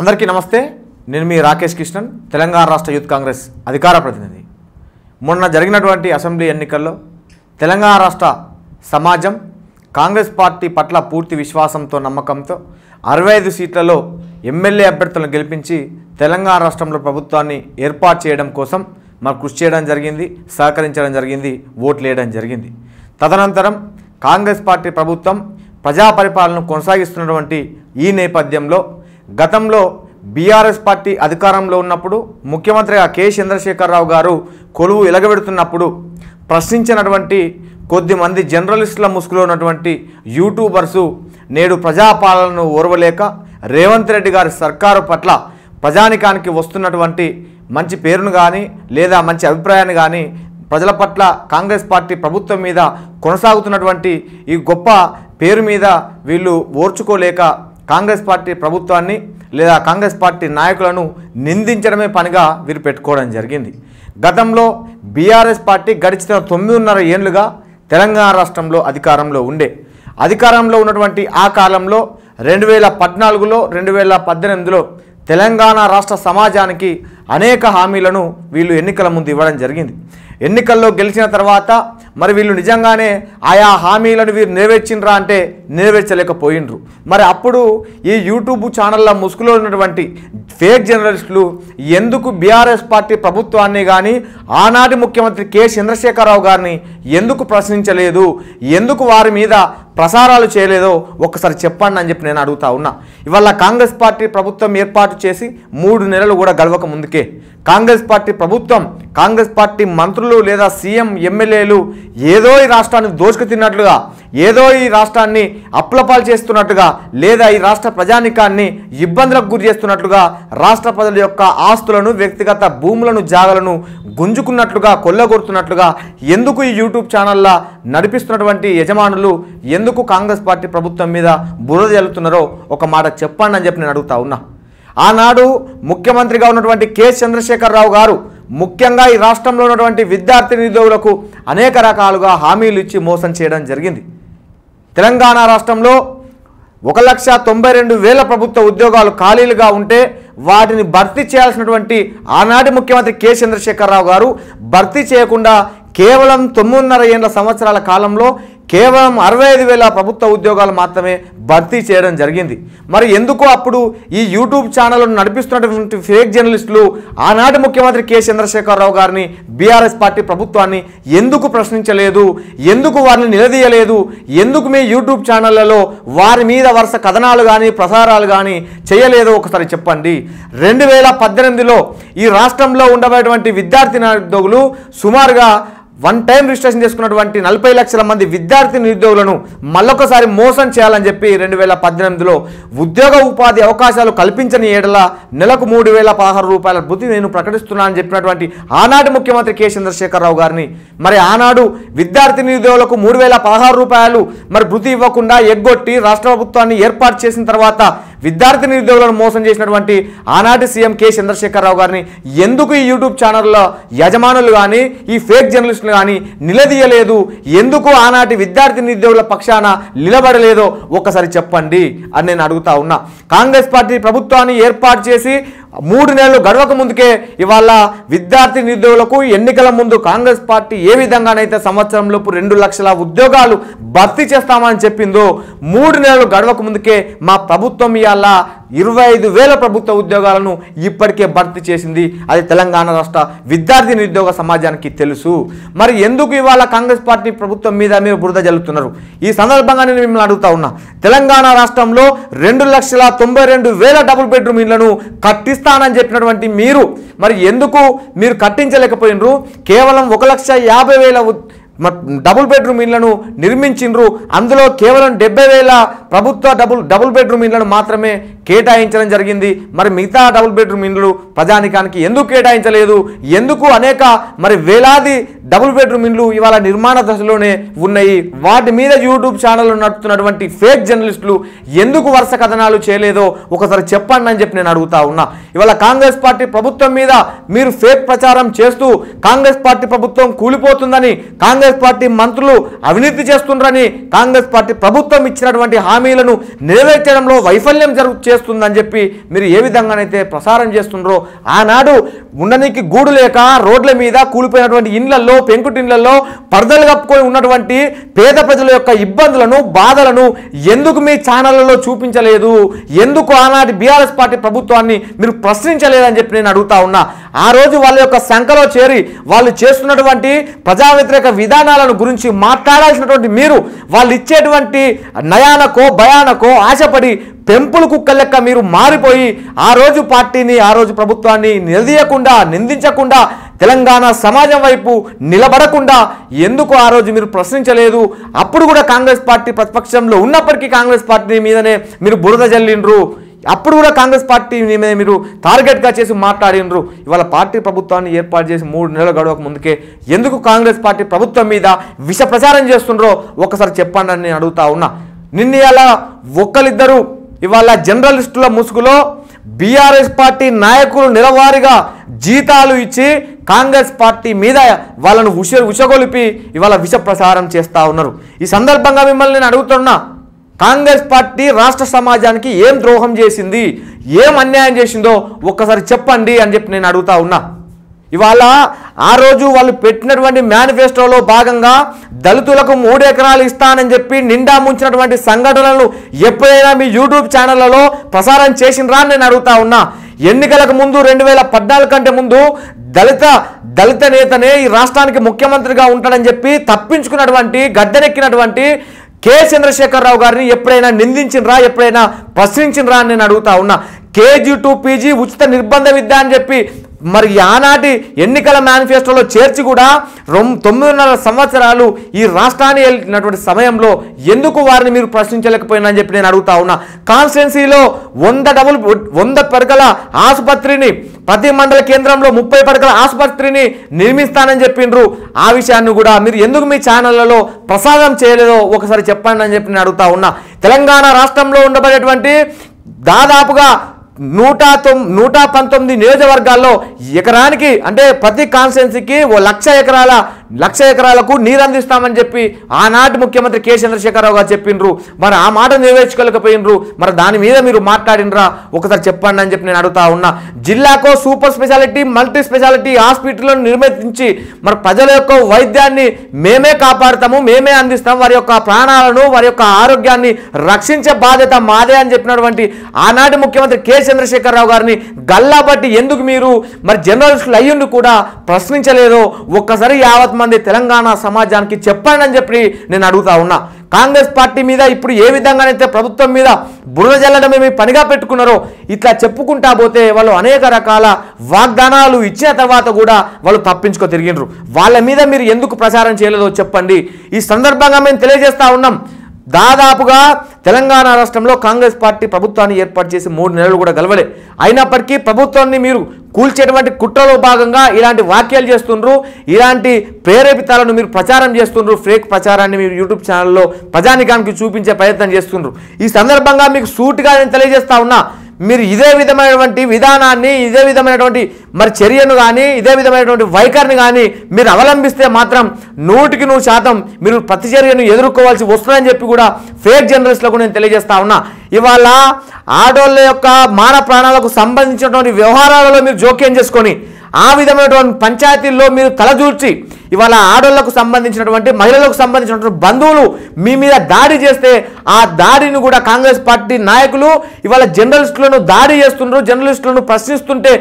అందరికీ నమస్తే. నేను మీ రాకేష్ కృష్ణన్, తెలంగాణ రాష్ట్ర యూత్ కాంగ్రెస్ అధికార ప్రతినిధి. మొన్న జరిగినటువంటి అసెంబ్లీ ఎన్నికల్లో తెలంగాణ రాష్ట్ర సమాజం కాంగ్రెస్ పార్టీ పట్ల పూర్తి విశ్వాసంతో నమ్మకంతో 65 సీట్లలో ఎమ్మెల్యే అభ్యర్థులను గెలిపించి తెలంగాణ రాష్ట్రంలో ప్రభుత్వాన్ని ఏర్పాటు చేయడం కోసం మాకు కృషి చేయడం జరిగింది, సహకరించడం జరిగింది, ఓట్లు వేయడం జరిగింది. తదనంతరం కాంగ్రెస్ పార్టీ ప్రభుత్వం ప్రజా పరిపాలనను కొనసాగిస్తున్నటువంటి ఈ నేపథ్యంలో గతంలో బీఆర్ఎస్ పార్టీ అధికారంలో ఉన్నప్పుడు ముఖ్యమంత్రిగా కె చంద్రశేఖరరావు గారు కొలువు ఎలగబెడుతున్నప్పుడు ప్రశ్నించినటువంటి కొద్దిమంది జర్నలిస్టుల ముసుగులో ఉన్నటువంటి యూట్యూబర్సు నేడు ప్రజాపాలనను ఓర్వలేక రేవంత్ రెడ్డి గారి సర్కారు పట్ల ప్రజానికానికి వస్తున్నటువంటి మంచి పేరును కానీ లేదా మంచి అభిప్రాయాన్ని కానీ ప్రజల పట్ల కాంగ్రెస్ పార్టీ ప్రభుత్వం మీద కొనసాగుతున్నటువంటి ఈ గొప్ప పేరు మీద వీళ్ళు ఓర్చుకోలేక కాంగ్రెస్ పార్టీ ప్రభుత్వాన్ని లేదా కాంగ్రెస్ పార్టీ నాయకులను నిందించడమే పనిగా వీరు పెట్టుకోవడం జరిగింది. గతంలో బీఆర్ఎస్ పార్టీ గడిచిన 9.5 ఏళ్లుగా తెలంగాణ రాష్ట్రంలో అధికారంలో ఉన్నటువంటి ఆ కాలంలో 2014లో 2018లో తెలంగాణ రాష్ట్ర సమాజానికి అనేక హామీలను వీళ్ళు ఎన్నికల ముందు ఇవ్వడం జరిగింది. ఎన్నికల్లో గెలిచిన తర్వాత మరి వీళ్ళు నిజంగానే ఆయా హామీలను వీరు నెరవేర్చిండ్రా అంటే నెరవేర్చలేకపోయినరు. మరి అప్పుడు ఈ యూట్యూబ్ ఛానళ్ళ ముసుగులో ఉన్నటువంటి ఫేక్ జర్నలిస్టులు ఎందుకు బీఆర్ఎస్ పార్టీ ప్రభుత్వాన్ని కానీ ఆనాటి ముఖ్యమంత్రి కె చంద్రశేఖరరావు గారిని ఎందుకు ప్రశ్నించలేదు, ఎందుకు వారి మీద ప్రసారాలు చేయలేదో ఒక్కసారి చెప్పండి అని చెప్పి నేను అడుగుతా ఉన్నా. ఇవాళ కాంగ్రెస్ పార్టీ ప్రభుత్వం ఏర్పాటు చేసి 3 నెలలు కూడా గడవక ముందుకే కాంగ్రెస్ పార్టీ ప్రభుత్వం, కాంగ్రెస్ పార్టీ మంత్రులు లేదా సీఎం ఎమ్మెల్యేలు ఏదో ఈ రాష్ట్రాన్ని దోచుకు తిన్నట్లుగా, ఏదో ఈ రాష్ట్రాన్ని అప్లపాలు చేస్తున్నట్టుగా, లేదా ఈ రాష్ట్ర ప్రజానికాన్ని ఇబ్బందులకు గురి చేస్తున్నట్లుగా రాష్ట్ర ప్రజల యొక్క ఆస్తులను, వ్యక్తిగత భూములను, జాగలను గుంజుకున్నట్లుగా, కొల్లగొడుతున్నట్లుగా ఎందుకు ఈ యూట్యూబ్ ఛానళ్ళ నడిపిస్తున్నటువంటి యజమానులు ఎందుకు కాంగ్రెస్ పార్టీ ప్రభుత్వం మీద బురద జల్లుతున్నారో ఒక మాట చెప్పండి అని చెప్పి నేను అడుగుతా ఉన్నా. ఆనాడు ముఖ్యమంత్రిగా ఉన్నటువంటి కె చంద్రశేఖరరావు గారు ముఖ్యంగా ఈ రాష్ట్రంలో ఉన్నటువంటి విద్యార్థి నిరుద్యోగులకు అనేక రకాలుగా హామీలు ఇచ్చి మోసం చేయడం జరిగింది. తెలంగాణ రాష్ట్రంలో 1,92,000 ప్రభుత్వ ఉద్యోగాలు ఖాళీలుగా ఉంటే వాటిని భర్తీ చేయాల్సినటువంటి ఆనాటి ముఖ్యమంత్రి కె చంద్రశేఖరరావు గారు భర్తీ చేయకుండా కేవలం 9.5 సంవత్సరాల కాలంలో కేవలం 65,000 ప్రభుత్వ ఉద్యోగాలు మాత్రమే భర్తీ చేయడం జరిగింది. మరి ఎందుకు అప్పుడు ఈ యూట్యూబ్ ఛానళ్లను నడిపిస్తున్నటువంటి ఫేక్ జర్నలిస్టులు ఆనాటి ముఖ్యమంత్రి కె చంద్రశేఖరరావు గారిని, బీఆర్ఎస్ పార్టీ ప్రభుత్వాన్ని ఎందుకు ప్రశ్నించలేదు, ఎందుకు వారిని నిలదీయలేదు, ఎందుకు మీ యూట్యూబ్ ఛానళ్లలో వారి మీద వరుస కథనాలు కానీ ప్రసారాలు కానీ చేయలేదో ఒకసారి చెప్పండి. 2018లో ఈ రాష్ట్రంలో ఉండబడేటువంటి విద్యార్థి నిరుద్యోగులు సుమారుగా వన్ టైం రిజిస్ట్రేషన్ చేసుకున్నటువంటి 40 లక్షల మంది విద్యార్థి నిరుద్యోగులను మళ్ళొకసారి మోసం చేయాలని చెప్పి 2018లో ఉద్యోగ ఉపాధి అవకాశాలు కల్పించని ఏడల నెలకు 3,016 రూపాయల భృతి నేను ప్రకటిస్తున్నానని చెప్పినటువంటి ఆనాటి ముఖ్యమంత్రి కె చంద్రశేఖరరావు గారిని మరి ఆనాడు విద్యార్థి నిరుద్యోగులకు 3,016 రూపాయలు మరి భృతి ఇవ్వకుండా ఎగ్గొట్టి రాష్ట్ర ప్రభుత్వాన్ని ఏర్పాటు చేసిన తర్వాత విద్యార్థి నిరుద్యోగులను మోసం చేసినటువంటి ఆనాటి సీఎం కె చంద్రశేఖరరావు గారిని ఎందుకు ఈ యూట్యూబ్ ఛానళ్ళ యజమానులు కానీ ఈ ఫేక్ జర్నలిస్టులు కానీ నిలదీయలేదు, ఎందుకు ఆనాటి విద్యార్థి నిరుద్యోగుల పక్షాన నిలబడలేదో ఒక్కసారి చెప్పండి అని నేను అడుగుతా ఉన్నా. కాంగ్రెస్ పార్టీ ప్రభుత్వాన్ని ఏర్పాటు చేసి 3 నెలలు గడవక ముందుకే ఇవాళ విద్యార్థి నిరుద్యోగులకు ఎన్నికల ముందు కాంగ్రెస్ పార్టీ ఏ విధంగానైతే సంవత్సరంలోపు 2 లక్షల ఉద్యోగాలు భర్తీ చేస్తామని చెప్పిందో 3 నెలలు గడవక ముందుకే మా ప్రభుత్వం ఇవాళ 25,000 ప్రభుత్వ ఉద్యోగాలను ఇప్పటికే భర్తీ చేసింది. అది తెలంగాణ రాష్ట్ర విద్యార్థి నిరుద్యోగ సమాజానికి తెలుసు. మరి ఎందుకు ఇవాళ కాంగ్రెస్ పార్టీ ప్రభుత్వం మీద మీరు బురద జల్లుతున్నారు? ఈ సందర్భంగా నేను మిమ్మల్ని అడుగుతా ఉన్నా. తెలంగాణ రాష్ట్రంలో 2,92,000 డబుల్ బెడ్రూమ్ ఇళ్లను కట్టిస్తానని చెప్పినటువంటి మీరు మరి ఎందుకు మీరు కట్టించలేకపోయినరు? కేవలం 1,50,000 డబుల్ బెడ్రూమ్ ఇళ్లను నిర్మించిండ్రు. అందులో కేవలం 70,000 ప్రభుత్వ డబుల్ బెడ్రూమ్ ఇళ్లను మాత్రమే కేటాయించడం జరిగింది. మరి మిగతా డబుల్ బెడ్రూమ్ ఇళ్లు ప్రజానికానికి ఎందుకు కేటాయించలేదు? ఎందుకు అనేక మరి వేలాది డబుల్ బెడ్రూమ్ ఇళ్లు ఇవాళ నిర్మాణ దశలోనే ఉన్నాయి? వాటి మీద యూట్యూబ్ ఛానల్ నడుపుతున్నటువంటి ఫేక్ జర్నలిస్టులు ఎందుకు వరుస కథనాలు చేయలేదో ఒకసారి చెప్పండి అని చెప్పి నేను అడుగుతా ఉన్నా. ఇవాళ కాంగ్రెస్ పార్టీ ప్రభుత్వం మీద మీరు ఫేక్ ప్రచారం చేస్తూ కాంగ్రెస్ పార్టీ ప్రభుత్వం కూలిపోతుందని, కాంగ్రెస్ పార్టీ మంత్రులు అవినీతి చేస్తుండ్రని, కాంగ్రెస్ పార్టీ ప్రభుత్వం ఇచ్చినటువంటి హామీ హామీలను నెరవేర్చడంలో వైఫల్యం చేస్తుందని చెప్పి మీరు ఏ విధంగానైతే ప్రసారం చేస్తుండ్రో, ఆనాడు ఉండనికి గూడు లేక రోడ్ల మీద కూలిపోయినటువంటి ఇండ్లల్లో, పెంకుటిండ్లలో పరదలు కప్పుకొని ఉన్నటువంటి పేద ప్రజల యొక్క ఇబ్బందులను, బాధలను ఎందుకు మీ ఛానళ్లలో చూపించలేదు? ఎందుకు ఆనాటి బీఆర్ఎస్ పార్టీ ప్రభుత్వాన్ని మీరు ప్రశ్నించలేదని చెప్పి నేను అడుగుతా ఉన్నా. ఆ రోజు వాళ్ళ యొక్క సంఖలో చేరి వాళ్ళు చేస్తున్నటువంటి ప్రజా వ్యతిరేక విధానాలను గురించి మాట్లాడాల్సినటువంటి మీరు వాళ్ళు ఇచ్చేటువంటి నయానకో భయానకో ఆశపడి పెంపులు కుక్క లెక్క మీరు మారిపోయి ఆ రోజు పార్టీని, ఆ రోజు ప్రభుత్వాన్ని నిలదీయకుండా, నిందించకుండా, తెలంగాణ సమాజం వైపు నిలబడకుండా ఎందుకు ఆ రోజు మీరు ప్రశ్నించలేదు? అప్పుడు కూడా కాంగ్రెస్ పార్టీ ప్రతిపక్షంలో ఉన్నప్పటికీ కాంగ్రెస్ పార్టీ మీదనే మీరు బురద జల్లిండ్రు. అప్పుడు కూడా కాంగ్రెస్ పార్టీ మీద మీరు టార్గెట్గా చేసి మాట్లాడినరు. ఇవాళ పార్టీ ప్రభుత్వాన్ని ఏర్పాటు చేసి 3 నెలలు గడవక ముందుకే ఎందుకు కాంగ్రెస్ పార్టీ ప్రభుత్వం మీద విష ప్రచారం చేస్తుండ్రో ఒకసారి చెప్పండి అని నేను అడుగుతా ఉన్నా. నిన్న ఇలా ఒక్కరిద్దరు ఇవాళ జర్నలిస్టుల ముసుగులో బీఆర్ఎస్ పార్టీ నాయకులు నెలవారీగా జీతాలు ఇచ్చి కాంగ్రెస్ పార్టీ మీద వాళ్ళను ఉషగొలిపి ఇవాళ విష ప్రచారం చేస్తూ ఉన్నారు. ఈ సందర్భంగా మిమ్మల్ని నేను అడుగుతున్నా, కాంగ్రెస్ పార్టీ రాష్ట్ర సమాజానికి ఏం ద్రోహం చేసింది, ఏం అన్యాయం చేసిందో ఒక్కసారి చెప్పండి అని చెప్పి నేను అడుగుతా ఉన్నా. ఇవాళ ఆ రోజు వాళ్ళు పెట్టినటువంటి మేనిఫెస్టోలో భాగంగా దళితులకు 3 ఎకరాలు ఇస్తానని చెప్పి నిండా ముంచినటువంటి సంఘటనలను ఎప్పుడైనా మీ యూట్యూబ్ ఛానళ్లలో ప్రసారం చేసినరా అని నేను అడుగుతా ఉన్నా. ఎన్నికలకు ముందు 2014 కంటే ముందు దళిత నేతనే ఈ రాష్ట్రానికి ముఖ్యమంత్రిగా ఉంటాడని చెప్పి తప్పించుకున్నటువంటి గద్దెనెక్కినటువంటి కె చంద్రశేఖరరావు గారిని ఎప్పుడైనా నిందించినరా, ఎప్పుడైనా ప్రశ్నించినరా అని నేను అడుగుతా ఉన్నా. KG to PG ఉచిత నిర్బంధ విద్య అని చెప్పి మరి ఆనాటి ఎన్నికల మేనిఫెస్టోలో చేర్చి కూడా 9.5 సంవత్సరాలు ఈ రాష్ట్రాన్ని వెళ్ళినటువంటి సమయంలో ఎందుకు వారిని మీరు ప్రశ్నించలేకపోయినా అని చెప్పి నేను అడుగుతా ఉన్నా. కాన్స్టిట్యున్సీలో 100 పడకల ఆసుపత్రిని, ప్రతి మండల కేంద్రంలో 30 పడకల ఆసుపత్రిని నిర్మిస్తానని చెప్పిండ్రు. ఆ విషయాన్ని కూడా మీరు ఎందుకు మీ ఛానళ్లలో ప్రసారం చేయలేదో ఒకసారి చెప్పండి అని చెప్పి నేను అడుగుతా ఉన్నా. తెలంగాణ రాష్ట్రంలో ఉండబడేటువంటి దాదాపుగా 119 నియోజకవర్గాల్లో ఎకరానికి అంటే ప్రతి కాన్స్టిట్యున్సీకి 1,00,000 ఎకరాలకు నీరు అందిస్తామని చెప్పి ఆనాటి ముఖ్యమంత్రి కె చంద్రశేఖరరావు గారు చెప్పిండ్రు. మరి ఆ మాట నెరవేర్చుకోలేకపోయినరు. మరి దాని మీద మీరు మాట్లాడినరా ఒకసారి చెప్పండి అని చెప్పి నేను అడుగుతా ఉన్నా. జిల్లాకో సూపర్ స్పెషాలిటీ, మల్టీ స్పెషాలిటీ హాస్పిటల్ను నిర్మించి మరి ప్రజల యొక్క వైద్యాన్ని మేమే కాపాడుతాము, మేమే అందిస్తాం, వారి యొక్క ప్రాణాలను, వారి యొక్క ఆరోగ్యాన్ని రక్షించే బాధ్యత మాదే అని చెప్పినటువంటి ఆనాటి ముఖ్యమంత్రి కె చంద్రశేఖరరావు గారిని గల్లాబట్టి ఎందుకు మీరు మరి జర్నలిస్టులు అయ్యుండి కూడా ప్రశ్నించలేదో ఒక్కసారి యావత్ మంది తెలంగాణ సమాజానికి చెప్పండి అని చెప్పి నేను అడుగుతా ఉన్నా. కాంగ్రెస్ పార్టీ మీద ఇప్పుడు ఏ విధంగానైతే ప్రభుత్వం మీద బురద జల్లడమే మీ పనిగా పెట్టుకున్నారో ఇట్లా చెప్పుకుంటా పోతే వాళ్ళు అనేక రకాల వాగ్దానాలు ఇచ్చిన తర్వాత కూడా వాళ్ళు తప్పించుకో తిరిగిండ్రు. వాళ్ళ మీద మీరు ఎందుకు ప్రచారం చేయలేదో చెప్పండి. ఈ సందర్భంగా మేము తెలియజేస్తా ఉన్నాం. దాదాపుగా తెలంగాణ రాష్ట్రంలో కాంగ్రెస్ పార్టీ ప్రభుత్వాన్ని ఏర్పాటు చేసి 3 నెలలు కూడా గెలవలే. అయినప్పటికీ ప్రభుత్వాన్ని మీరు కూల్చేటువంటి కుట్రలో భాగంగా ఇలాంటి వ్యాఖ్యలు చేస్తుండ్రు, ఇలాంటి ప్రేరేపితాలను మీరు ప్రచారం చేస్తుండ్రు, ఫేక్ ప్రచారాన్ని మీరు యూట్యూబ్ ఛానల్లో ప్రజానికానికి చూపించే ప్రయత్నం చేస్తుండ్రు. ఈ సందర్భంగా మీకు సూటిగా నేను తెలియజేస్తా ఉన్నా, మీరు ఇదే విధమైనటువంటి విధానాన్ని, ఇదే విధమైనటువంటి మరి చర్యను కానీ, ఇదే విధమైనటువంటి వైఖరిని కానీ మీరు అవలంబిస్తే మాత్రం 100% మీరు ప్రతిచర్యను ఎదుర్కోవాల్సి వస్తుందని చెప్పి కూడా ఫేక్ జర్నలిస్టులకు నేను తెలియజేస్తా ఉన్నా. ఇవాళ ఆడోళ్ళ యొక్క మాన ప్రాణాలకు సంబంధించినటువంటి వ్యవహారాలలో మీరు జోక్యం చేసుకొని ఆ విధమైనటువంటి పంచాయతీల్లో మీరు తలదూర్చి ఇవాళ ఆడోళ్లకు సంబంధించినటువంటి, మహిళలకు సంబంధించినటువంటి బంధువులు మీ మీద దాడి చేస్తే ఆ దాడిని కూడా కాంగ్రెస్ పార్టీ నాయకులు ఇవాళ జర్నలిస్టులను దాడి చేస్తున్నారు. జర్నలిస్టులను ప్రశ్నిస్తుంటే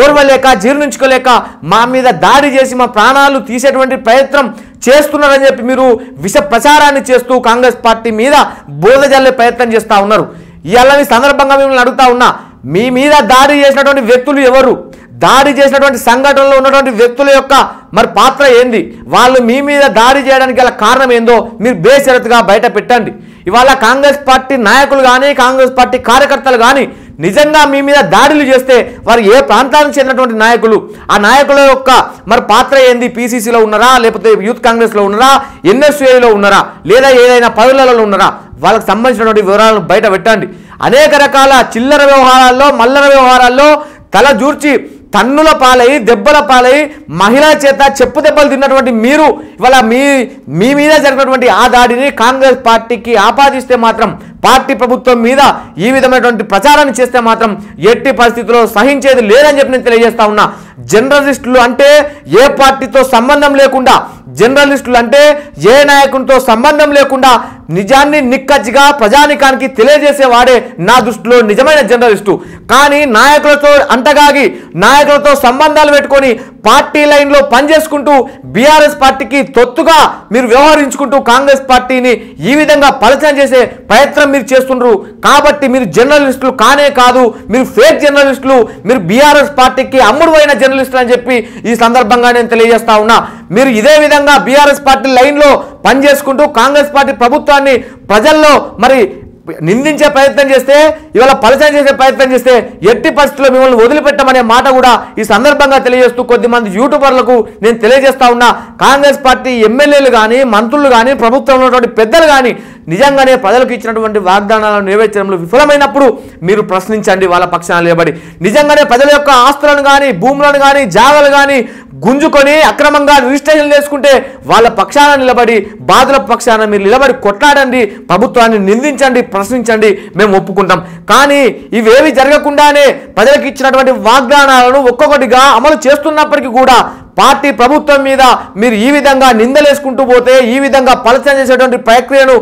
ఓర్వలేక, జీర్ణించుకోలేక మా మీద దాడి చేసి మా ప్రాణాలు తీసేటువంటి ప్రయత్నం చేస్తున్నారని చెప్పి మీరు విష ప్రచారాన్ని చేస్తూ కాంగ్రెస్ పార్టీ మీద బోధ జల్లే ప్రయత్నం చేస్తూ ఉన్నారు. ఇవాళ ఈ సందర్భంగా మిమ్మల్ని అడుగుతా ఉన్నా, మీ మీద దాడి చేసినటువంటి వ్యక్తులు ఎవరు? దాడి చేసినటువంటి సంఘటనలో ఉన్నటువంటి వ్యక్తుల యొక్క మరి పాత్ర ఏంది? వాళ్ళు మీ మీద దాడి చేయడానికి గల కారణం ఏందో మీరు బేషరతుగా బయట పెట్టండి. ఇవాళ కాంగ్రెస్ పార్టీ నాయకులు కానీ, కాంగ్రెస్ పార్టీ కార్యకర్తలు కానీ నిజంగా మీ మీద దాడులు చేస్తే వారు ఏ ప్రాంతానికి చెందినటువంటి నాయకులు, ఆ నాయకుల యొక్క మరి పాత్ర ఏంది? PCCలో ఉన్నారా, లేకపోతే యూత్ కాంగ్రెస్లో ఉన్నారా, NSUIలో ఉన్నారా, లేదా ఏదైనా పదవులలో ఉన్నారా? వాళ్ళకి సంబంధించినటువంటి వివరాలను బయట పెట్టండి. అనేక రకాల చిల్లర వ్యవహారాల్లో, మల్లర వ్యవహారాల్లో తల జూర్చి తన్నుల పాలై దెబ్బల పాలై మహిళల చేత చెప్పు దెబ్బలు తిన్నటువంటి మీరు ఇవాళ మీ మీద జరిగినటువంటి ఆ దాడిని కాంగ్రెస్ పార్టీకి ఆపాదిస్తే మాత్రం, పార్టీ ప్రభుత్వం మీద ఈ విధమైనటువంటి ప్రచారాన్ని చేస్తే మాత్రం ఎట్టి పరిస్థితుల్లో సహించేది లేదని చెప్పి నేను తెలియజేస్తా ఉన్నా. జర్నలిస్టులు అంటే ఏ పార్టీతో సంబంధం లేకుండా, జర్నలిస్టులు అంటే ఏ నాయకునితో సంబంధం లేకుండా నిజాన్ని నిక్కచ్చిగా ప్రజానికానికి తెలియజేసేవాడే నా దృష్టిలో నిజమైన జర్నలిస్టు. కానీ నాయకులతో అంటగాగి, నాయకులతో సంబంధాలు పెట్టుకొని పార్టీ లైన్లో పనిచేసుకుంటూ బీఆర్ఎస్ పార్టీకి తొత్తుగా మీరు వ్యవహరించుకుంటూ కాంగ్రెస్ పార్టీని ఈ విధంగా పలచన చేసే ప్రయత్నం మీరు చేస్తుండ్రు. కాబట్టి మీరు జర్నలిస్టులు కానే కాదు, మీరు ఫేక్ జర్నలిస్టులు, మీరు బీఆర్ఎస్ పార్టీకి అమ్ముడువైన జర్నలిస్టులు అని చెప్పి ఈ సందర్భంగా నేను తెలియజేస్తా ఉన్నా. మీరు ఇదే విధంగా బీఆర్ఎస్ పార్టీ లైన్లో పనిచేసుకుంటూ కాంగ్రెస్ పార్టీ ప్రభుత్వాన్ని ప్రజల్లో మరి నిందించే ప్రయత్నం చేస్తే, ఇవాళ పలచన చేసే ప్రయత్నం చేస్తే ఎట్టి పరిస్థితుల్లో మిమ్మల్ని వదిలిపెట్టమనే మాట కూడా ఈ సందర్భంగా తెలియజేస్తూ కొద్దిమంది యూట్యూబర్లకు నేను తెలియజేస్తా ఉన్నా. కాంగ్రెస్ పార్టీ ఎమ్మెల్యేలు కానీ, మంత్రులు కానీ, ప్రభుత్వంలో ఉన్నటువంటి పెద్దలు కానీ నిజంగానే ప్రజలకు ఇచ్చినటువంటి వాగ్దానాలను నెరవేర్చడంలో విఫలమైనప్పుడు మీరు ప్రశ్నించండి వాళ్ళ పక్షాన నిలబడి. నిజంగానే ప్రజల యొక్క ఆస్తులను కానీ, భూములను కానీ, జాగాలు కానీ గుంజుకొని అక్రమంగా రిజిస్ట్రేషన్ చేసుకుంటే వాళ్ళ పక్షాన నిలబడి, బాధల పక్షాన మీరు నిలబడి కొట్లాడండి, ప్రభుత్వాన్ని నిందించండి, ప్రశ్నించండి, మేము ఒప్పుకుంటాం. కానీ ఇవేవి జరగకుండానే ప్రజలకు ఇచ్చినటువంటి వాగ్దానాలను ఒక్కొక్కటిగా అమలు చేస్తున్నప్పటికీ కూడా పార్టీ ప్రభుత్వం మీద మీరు ఈ విధంగా నిందలేసుకుంటూ పోతే, ఈ విధంగా పలచన చేసేటువంటి ప్రక్రియను